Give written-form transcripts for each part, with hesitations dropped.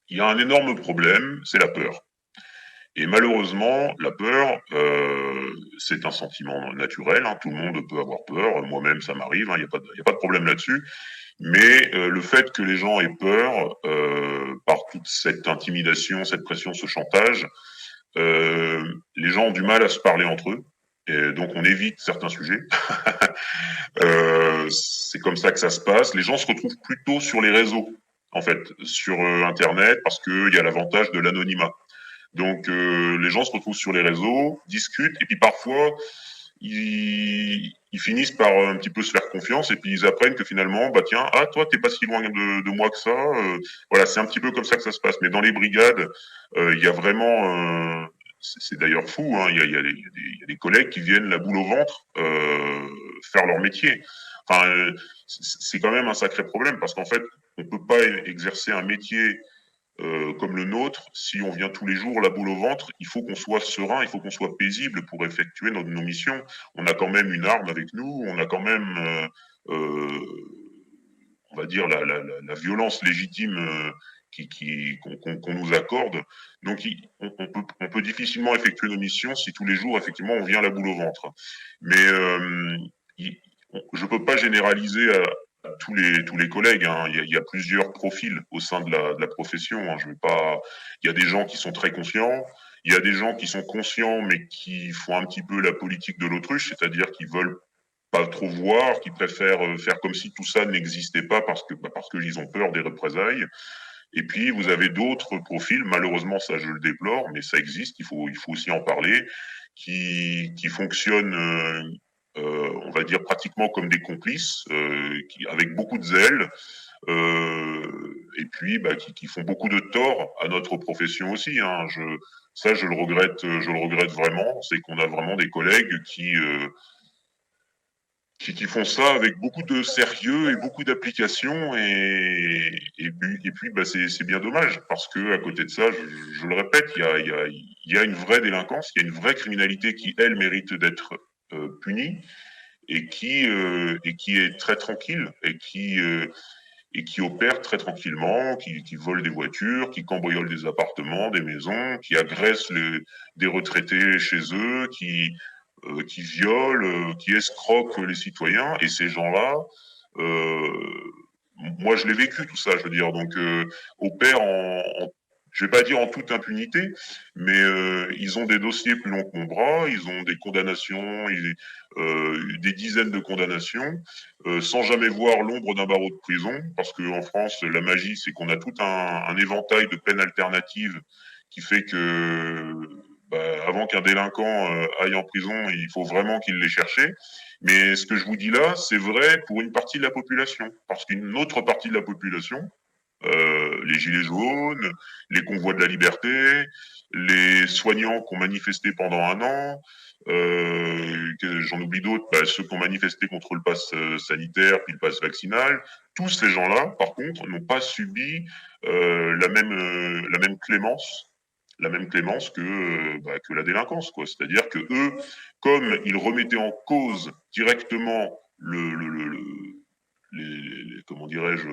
Il y a un énorme problème, c'est la peur. Et malheureusement, la peur, c'est un sentiment naturel, hein, tout le monde peut avoir peur, moi-même ça m'arrive, il y a pas de problème là-dessus. Mais le fait que les gens aient peur, par toute cette intimidation, cette pression, ce chantage, les gens ont du mal à se parler entre eux, et donc on évite certains sujets. C'est comme ça que ça se passe. Les gens se retrouvent plutôt sur les réseaux, en fait, sur Internet, parce qu'il y a l'avantage de l'anonymat. Donc les gens se retrouvent sur les réseaux, discutent, et puis parfois ils finissent par un petit peu se faire confiance, et puis ils apprennent que finalement, bah tiens, ah toi t'es pas si loin de moi que ça. Voilà, c'est un petit peu comme ça que ça se passe. Mais dans les brigades, il y a vraiment, c'est d'ailleurs fou, hein, il y a des collègues qui viennent la boule au ventre faire leur métier. Enfin, c'est quand même un sacré problème parce qu'en fait, on peut pas exercer un métier comme le nôtre, si on vient tous les jours la boule au ventre, il faut qu'on soit serein, il faut qu'on soit paisible pour effectuer nos missions. On a quand même une arme avec nous, on a quand même, euh, on va dire, la violence légitime qu'on nous accorde. Donc, on peut difficilement effectuer nos missions si tous les jours, effectivement, on vient la boule au ventre. Mais il, je ne peux pas généraliser à tous les collègues. Hein. Il y a plusieurs profils au sein de la profession. Hein. Je vais pas. Il y a des gens qui sont très conscients. Il y a des gens qui sont conscients, mais qui font un petit peu la politique de l'autruche, c'est-à-dire qui veulent pas trop voir, qui préfèrent faire comme si tout ça n'existait pas parce qu'ils ont peur des représailles. Et puis vous avez d'autres profils, malheureusement ça je le déplore, mais ça existe, il faut aussi en parler, qui fonctionnent, on va dire pratiquement comme des complices, avec beaucoup de zèle, et puis qui font beaucoup de tort à notre profession aussi. Hein. Ça je le regrette vraiment, c'est qu'on a vraiment des collègues qui font ça avec beaucoup de sérieux et beaucoup d'application et puis bah c'est bien dommage parce que à côté de ça je le répète il y a une vraie délinquance, il y a une vraie criminalité qui elle mérite d'être punie et qui est très tranquille et qui opère très tranquillement, qui vole des voitures, qui cambriole des appartements, des maisons, qui agresse des retraités chez eux, qui violent, qui escroquent les citoyens. Et ces gens-là, euh, moi je l'ai vécu tout ça, je veux dire, donc opèrent je vais pas dire en toute impunité, mais ils ont des dossiers plus longs que mon bras, ils ont des condamnations, des dizaines de condamnations, sans jamais voir l'ombre d'un barreau de prison, parce qu'en France, la magie, c'est qu'on a tout un éventail de peines alternatives qui fait que avant qu'un délinquant aille en prison, il faut vraiment qu'il l'ait cherché. Mais ce que je vous dis là, c'est vrai pour une partie de la population, parce qu'une autre partie de la population, les gilets jaunes, les convois de la liberté, les soignants qui ont manifesté pendant un an, j'en oublie d'autres, ceux qui ont manifesté contre le pass sanitaire puis le pass vaccinal, tous ces gens-là, par contre, n'ont pas subi la même clémence que la délinquance, quoi. C'est-à-dire que eux, comme ils remettaient en cause directement comment dirais-je,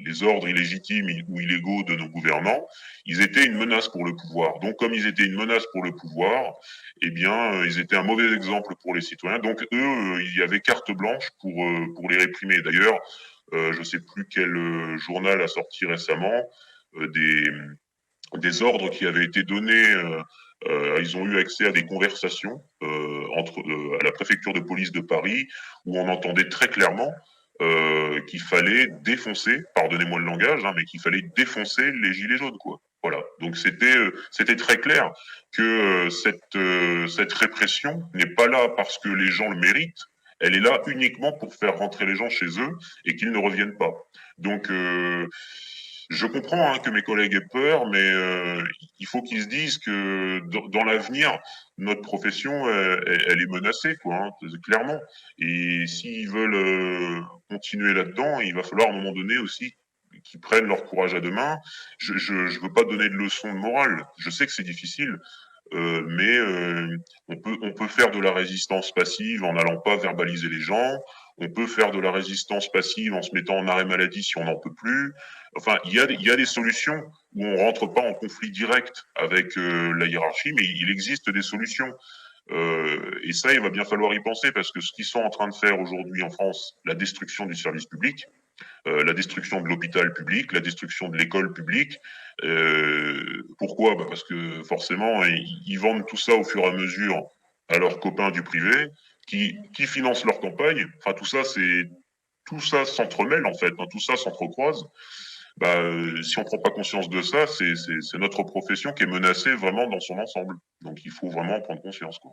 les ordres illégitimes ou illégaux de nos gouvernants, ils étaient une menace pour le pouvoir. Donc, comme ils étaient une menace pour le pouvoir, eh bien, ils étaient un mauvais exemple pour les citoyens. Donc, eux, il y avait carte blanche pour les réprimer. D'ailleurs, je ne sais plus quel journal a sorti récemment euh, des, des ordres qui avaient été donnés. Ils ont eu accès à des conversations à la préfecture de police de Paris où on entendait très clairement qu'il fallait défoncer, pardonnez-moi le langage, hein, mais qu'il fallait défoncer les gilets jaunes, quoi. Voilà. Donc c'était très clair que cette répression n'est pas là parce que les gens le méritent. Elle est là uniquement pour faire rentrer les gens chez eux et qu'ils ne reviennent pas. Donc je comprends hein, que mes collègues aient peur, mais il faut qu'ils se disent que dans l'avenir, notre profession, elle est menacée, quoi, hein, clairement. Et s'ils veulent continuer là-dedans, il va falloir à un moment donné aussi qu'ils prennent leur courage à deux mains. Je veux pas donner de leçons de morale. Je sais que c'est difficile. mais on peut faire de la résistance passive en n'allant pas verbaliser les gens. On peut faire de la résistance passive en se mettant en arrêt maladie si on n'en peut plus. Enfin, il y a des solutions où on rentre pas en conflit direct avec la hiérarchie, mais il existe des solutions. Et ça, il va bien falloir y penser parce que ce qu'ils sont en train de faire aujourd'hui en France, la destruction du service public, la destruction de l'hôpital public, la destruction de l'école publique. Pourquoi Parce que forcément, ils vendent tout ça au fur et à mesure à leurs copains du privé, qui financent leur campagne. Enfin, tout ça s'entremêle en fait, hein, tout ça s'entrecroise. Si on prend pas conscience de ça, c'est notre profession qui est menacée vraiment dans son ensemble. Donc il faut vraiment en prendre conscience, quoi.